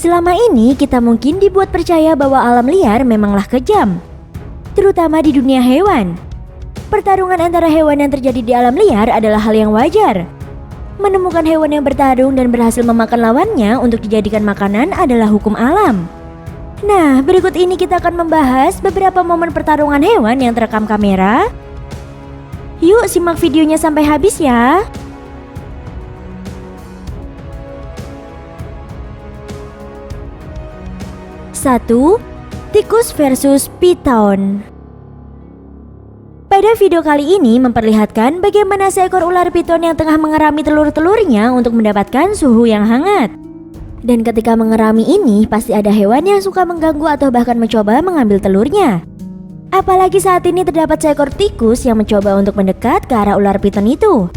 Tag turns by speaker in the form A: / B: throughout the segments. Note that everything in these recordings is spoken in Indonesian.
A: Selama ini kita mungkin dibuat percaya bahwa alam liar memanglah kejam, terutama di dunia hewan. Pertarungan antara hewan yang terjadi di alam liar adalah hal yang wajar. Menemukan hewan yang bertarung dan berhasil memakan lawannya untuk dijadikan makanan adalah hukum alam. Nah, berikut ini kita akan membahas beberapa momen pertarungan hewan yang terekam kamera. Yuk simak videonya sampai habis ya. 1. Tikus versus piton. Pada video kali ini memperlihatkan bagaimana seekor ular piton yang tengah mengerami telur-telurnya untuk mendapatkan suhu yang hangat. Dan ketika mengerami ini pasti ada hewan yang suka mengganggu atau bahkan mencoba mengambil telurnya. Apalagi saat ini terdapat seekor tikus yang mencoba untuk mendekat ke arah ular piton itu.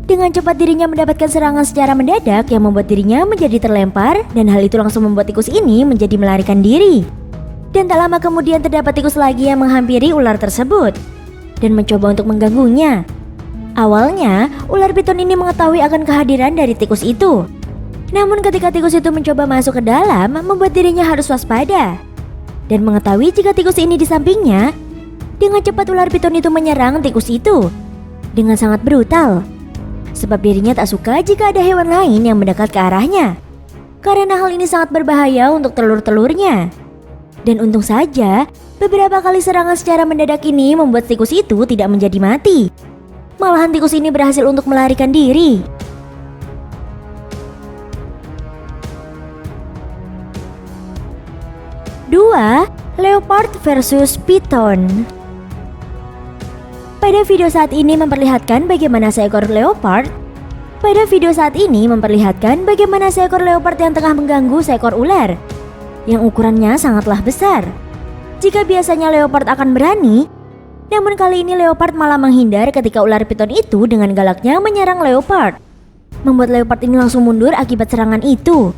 A: Dengan cepat dirinya mendapatkan serangan secara mendadak yang membuat dirinya menjadi terlempar, dan hal itu langsung membuat tikus ini menjadi melarikan diri. Dan tak lama kemudian terdapat tikus lagi yang menghampiri ular tersebut dan mencoba untuk mengganggunya. Awalnya, ular piton ini mengetahui akan kehadiran dari tikus itu. Namun ketika tikus itu mencoba masuk ke dalam, membuat dirinya harus waspada. Dan mengetahui jika tikus ini di sampingnya, dengan cepat ular piton itu menyerang tikus itu dengan sangat brutal. Sebab dirinya tak suka jika ada hewan lain yang mendekat ke arahnya, karena hal ini sangat berbahaya untuk telur-telurnya. Dan untung saja, beberapa kali serangan secara mendadak ini membuat tikus itu tidak menjadi mati. Malahan tikus ini berhasil untuk melarikan diri. Dua, leopard versus piton. Pada video saat ini memperlihatkan bagaimana seekor leopard yang tengah mengganggu seekor ular yang ukurannya sangatlah besar. Jika biasanya leopard akan berani, namun kali ini leopard malah menghindar ketika ular piton itu dengan galaknya menyerang leopard, membuat leopard ini langsung mundur akibat serangan itu.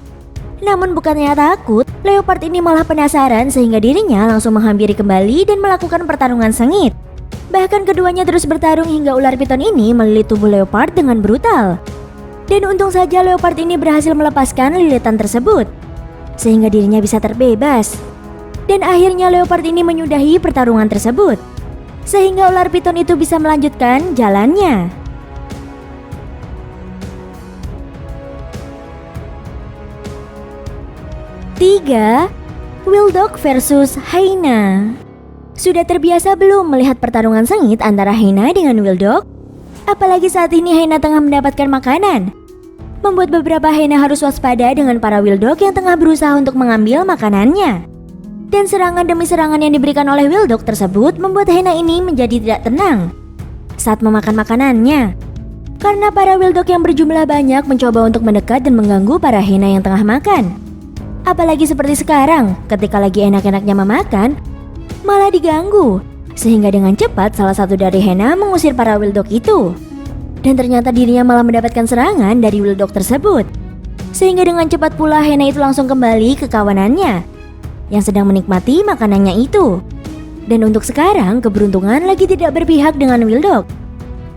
A: Namun bukannya takut, leopard ini malah penasaran sehingga dirinya langsung menghampiri kembali dan melakukan pertarungan sengit. Bahkan keduanya terus bertarung hingga ular piton ini melilit tubuh leopard dengan brutal. Dan untung saja leopard ini berhasil melepaskan lilitan tersebut, sehingga dirinya bisa terbebas. Dan akhirnya leopard ini menyudahi pertarungan tersebut, sehingga ular piton itu bisa melanjutkan jalannya. Tiga, Wildog versus hyena. Sudah terbiasa belum melihat pertarungan sengit antara hyena dengan wildog? Apalagi saat ini hyena tengah mendapatkan makanan, membuat beberapa hyena harus waspada dengan para wildog yang tengah berusaha untuk mengambil makanannya. Dan serangan demi serangan yang diberikan oleh wildog tersebut membuat hyena ini menjadi tidak tenang saat memakan makanannya. Karena para wildog yang berjumlah banyak mencoba untuk mendekat dan mengganggu para hyena yang tengah makan. Apalagi seperti sekarang, ketika lagi enak-enaknya memakan, malah diganggu, sehingga dengan cepat salah satu dari hyena mengusir para wildog itu. Dan ternyata dirinya malah mendapatkan serangan dari wildog tersebut, sehingga dengan cepat pula hyena itu langsung kembali ke kawanannya yang sedang menikmati makanannya itu. Dan untuk sekarang keberuntungan lagi tidak berpihak dengan wildog,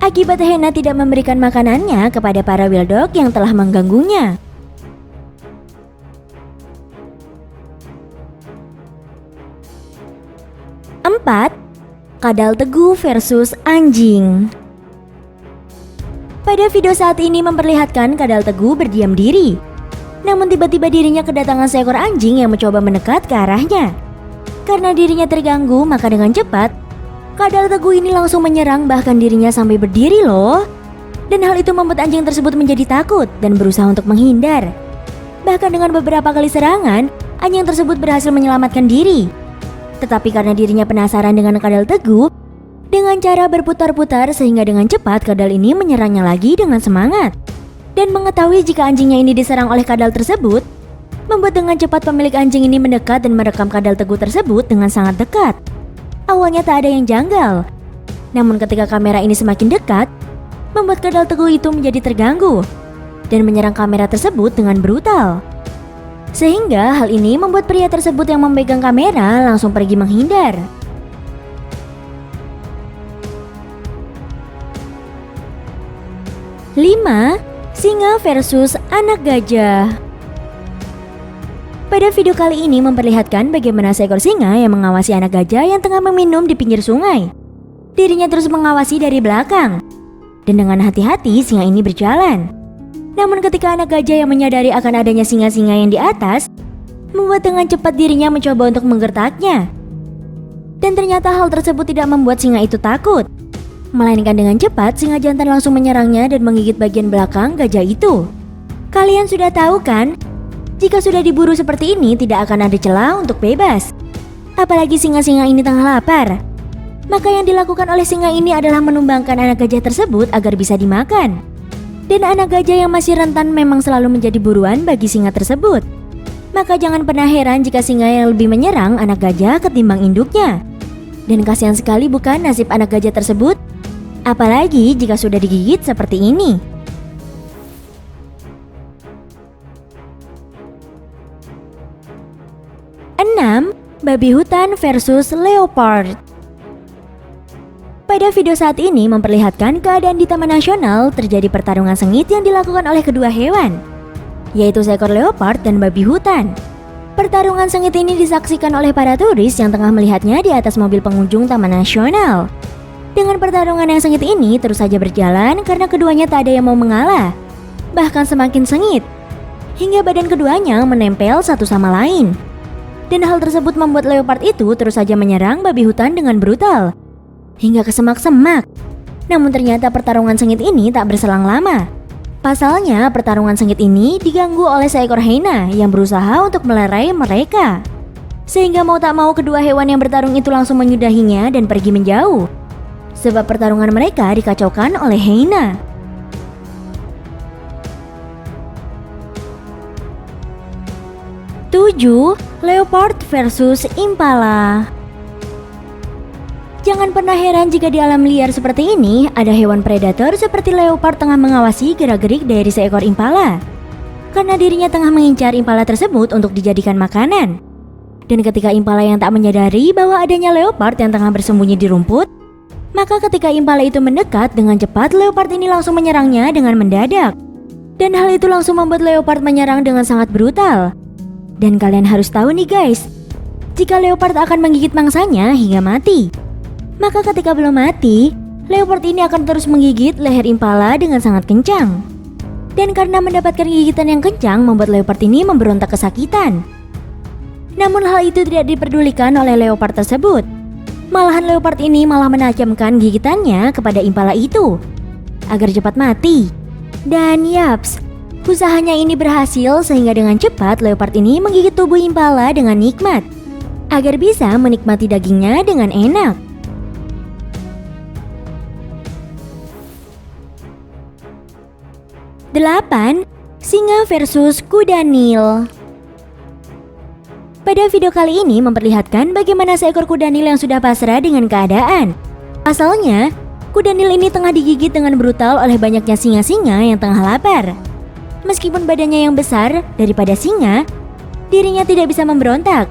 A: akibat hyena tidak memberikan makanannya kepada para wildog yang telah mengganggunya. 4. Kadal teguh versus anjing. Pada video saat ini memperlihatkan kadal teguh berdiam diri. Namun tiba-tiba dirinya kedatangan seekor anjing yang mencoba mendekat ke arahnya. Karena dirinya terganggu, maka dengan cepat kadal teguh ini langsung menyerang, bahkan dirinya sampai berdiri loh. Dan hal itu membuat anjing tersebut menjadi takut dan berusaha untuk menghindar. Bahkan dengan beberapa kali serangan, anjing tersebut berhasil menyelamatkan diri. Tetapi karena dirinya penasaran dengan kadal teguh, dengan cara berputar-putar sehingga dengan cepat kadal ini menyerangnya lagi dengan semangat. Dan mengetahui jika anjingnya ini diserang oleh kadal tersebut, membuat dengan cepat pemilik anjing ini mendekat dan merekam kadal teguh tersebut dengan sangat dekat. Awalnya tak ada yang janggal, namun ketika kamera ini semakin dekat, membuat kadal teguh itu menjadi terganggu dan menyerang kamera tersebut dengan brutal. Sehingga hal ini membuat pria tersebut yang memegang kamera langsung pergi menghindar. 5. Singa versus anak gajah. Pada video kali ini memperlihatkan bagaimana seekor singa yang mengawasi anak gajah yang tengah meminum di pinggir sungai. Dirinya terus mengawasi dari belakang. Dan dengan hati-hati singa ini berjalan. Namun ketika anak gajah yang menyadari akan adanya singa-singa yang di atas, membuat dengan cepat dirinya mencoba untuk menggertaknya. Dan ternyata hal tersebut tidak membuat singa itu takut. Melainkan dengan cepat singa jantan langsung menyerangnya dan menggigit bagian belakang gajah itu. Kalian sudah tahu kan? Jika sudah diburu seperti ini tidak akan ada celah untuk bebas. Apalagi singa-singa ini tengah lapar. Maka yang dilakukan oleh singa ini adalah menumbangkan anak gajah tersebut agar bisa dimakan. Dan anak gajah yang masih rentan memang selalu menjadi buruan bagi singa tersebut. Maka jangan pernah heran jika singa yang lebih menyerang anak gajah ketimbang induknya. Dan kasihan sekali bukan nasib anak gajah tersebut? Apalagi jika sudah digigit seperti ini. Enam, babi hutan versus leopard. Pada video saat ini memperlihatkan keadaan di Taman Nasional terjadi pertarungan sengit yang dilakukan oleh kedua hewan, yaitu seekor leopard dan babi hutan. Pertarungan sengit ini disaksikan oleh para turis yang tengah melihatnya di atas mobil pengunjung Taman Nasional. Dengan pertarungan yang sengit ini terus saja berjalan karena keduanya tak ada yang mau mengalah. Bahkan semakin sengit, hingga badan keduanya menempel satu sama lain. Dan hal tersebut membuat leopard itu terus saja menyerang babi hutan dengan brutal hingga ke semak-semak. Namun ternyata pertarungan sengit ini tak berselang lama. Pasalnya pertarungan sengit ini diganggu oleh seekor hyena yang berusaha untuk melerai mereka. Sehingga mau tak mau kedua hewan yang bertarung itu langsung menyudahinya dan pergi menjauh. Sebab pertarungan mereka dikacaukan oleh hyena. Tujuh, leopard versus impala. Jangan pernah heran jika di alam liar seperti ini ada hewan predator seperti leopard tengah mengawasi gerak-gerik dari seekor impala. Karena dirinya tengah mengincar impala tersebut untuk dijadikan makanan. Dan ketika impala yang tak menyadari bahwa adanya leopard yang tengah bersembunyi di rumput, maka ketika impala itu mendekat dengan cepat, leopard ini langsung menyerangnya dengan mendadak. Dan hal itu langsung membuat leopard menyerang dengan sangat brutal. Dan kalian harus tahu nih guys, jika leopard akan menggigit mangsanya hingga mati. Maka ketika belum mati, leopard ini akan terus menggigit leher impala dengan sangat kencang. Dan karena mendapatkan gigitan yang kencang membuat leopard ini memberontak kesakitan. Namun hal itu tidak diperdulikan oleh leopard tersebut. Malahan leopard ini malah menajamkan gigitannya kepada impala itu agar cepat mati. Dan yaps, usahanya ini berhasil sehingga dengan cepat leopard ini menggigit tubuh impala dengan nikmat agar bisa menikmati dagingnya dengan enak. 8. Singa versus kuda Nil. Pada video kali ini memperlihatkan bagaimana seekor kuda Nil yang sudah pasrah dengan keadaan. Pasalnya, kuda Nil ini tengah digigit dengan brutal oleh banyaknya singa-singa yang tengah lapar. Meskipun badannya yang besar daripada singa, dirinya tidak bisa memberontak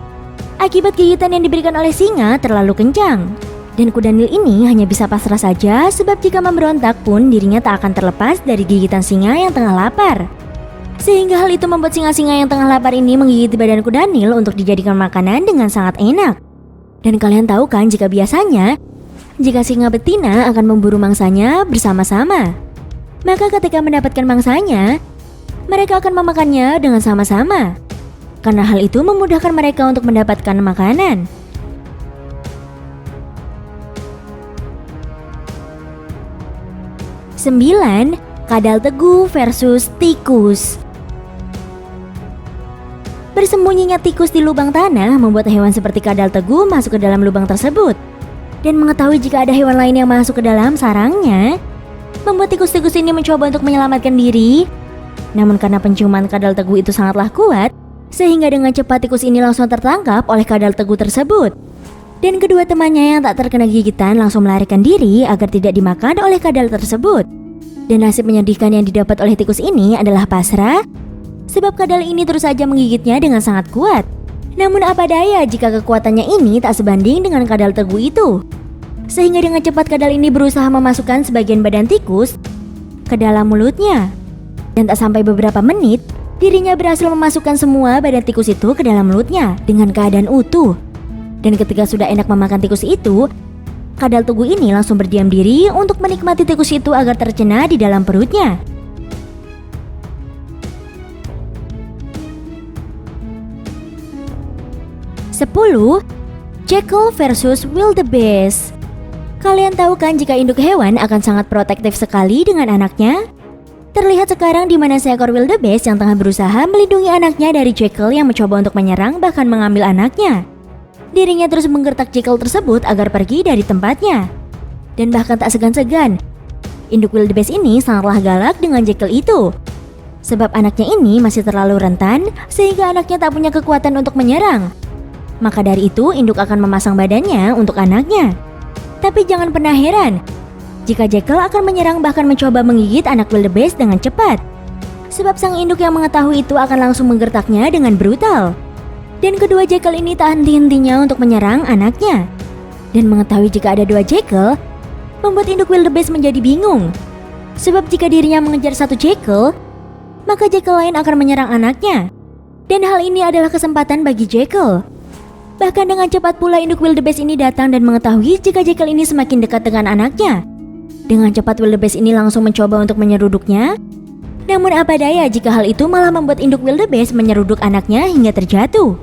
A: akibat gigitan yang diberikan oleh singa terlalu kencang. Dan kuda Nil ini hanya bisa pasrah saja sebab jika memberontak pun dirinya tak akan terlepas dari gigitan singa yang tengah lapar. Sehingga hal itu membuat singa-singa yang tengah lapar ini menggigit badan kuda Nil untuk dijadikan makanan dengan sangat enak. Dan kalian tahu kan jika biasanya, jika singa betina akan memburu mangsanya bersama-sama. Maka ketika mendapatkan mangsanya, mereka akan memakannya dengan sama-sama. Karena hal itu memudahkan mereka untuk mendapatkan makanan. 9. Kadal teguh versus tikus. Bersembunyinya tikus di lubang tanah membuat hewan seperti kadal teguh masuk ke dalam lubang tersebut. Dan mengetahui jika ada hewan lain yang masuk ke dalam sarangnya, membuat tikus-tikus ini mencoba untuk menyelamatkan diri. Namun karena penciuman kadal teguh itu sangatlah kuat, sehingga dengan cepat tikus ini langsung tertangkap oleh kadal teguh tersebut. Dan kedua temannya yang tak terkena gigitan langsung melarikan diri agar tidak dimakan oleh kadal tersebut. Dan nasib menyedihkan yang didapat oleh tikus ini adalah pasrah, sebab kadal ini terus saja menggigitnya dengan sangat kuat. Namun apa daya jika kekuatannya ini tak sebanding dengan kadal teguh itu. Sehingga dengan cepat kadal ini berusaha memasukkan sebagian badan tikus ke dalam mulutnya. Dan tak sampai beberapa menit, Dirinya berhasil memasukkan semua badan tikus itu ke dalam mulutnya dengan keadaan utuh. Dan ketika sudah enak memakan tikus itu, kadal tugu ini langsung berdiam diri untuk menikmati tikus itu agar tercena di dalam perutnya. Sepuluh, Jekyll versus Wildebeest. Kalian tahu kan jika induk hewan akan sangat protektif sekali dengan anaknya? Terlihat sekarang di mana seekor Wildebeest yang tengah berusaha melindungi anaknya dari Jekyll yang mencoba untuk menyerang bahkan mengambil anaknya. Dirinya terus menggertak Jekyll tersebut agar pergi dari tempatnya. Dan bahkan tak segan-segan, induk Wildebeest ini sangatlah galak dengan Jekyll itu. Sebab anaknya ini masih terlalu rentan sehingga anaknya tak punya kekuatan untuk menyerang. Maka dari itu induk akan memasang badannya untuk anaknya. Tapi jangan pernah heran jika Jekyll akan menyerang bahkan mencoba menggigit anak Wildebeest dengan cepat. Sebab sang induk yang mengetahui itu akan langsung menggertaknya dengan brutal. Dan kedua Jekyll ini tak henti-hentinya untuk menyerang anaknya. Dan mengetahui jika ada dua Jekyll membuat induk Wildebeest menjadi bingung. Sebab jika dirinya mengejar satu Jekyll, maka Jekyll lain akan menyerang anaknya. Dan hal ini adalah kesempatan bagi Jekyll. Bahkan dengan cepat pula induk Wildebeest ini datang dan mengetahui jika Jekyll ini semakin dekat dengan anaknya. Dengan cepat Wildebeest ini langsung mencoba untuk menyeruduknya. Namun apa daya jika hal itu malah membuat induk Wildebeest menyeruduk anaknya hingga terjatuh.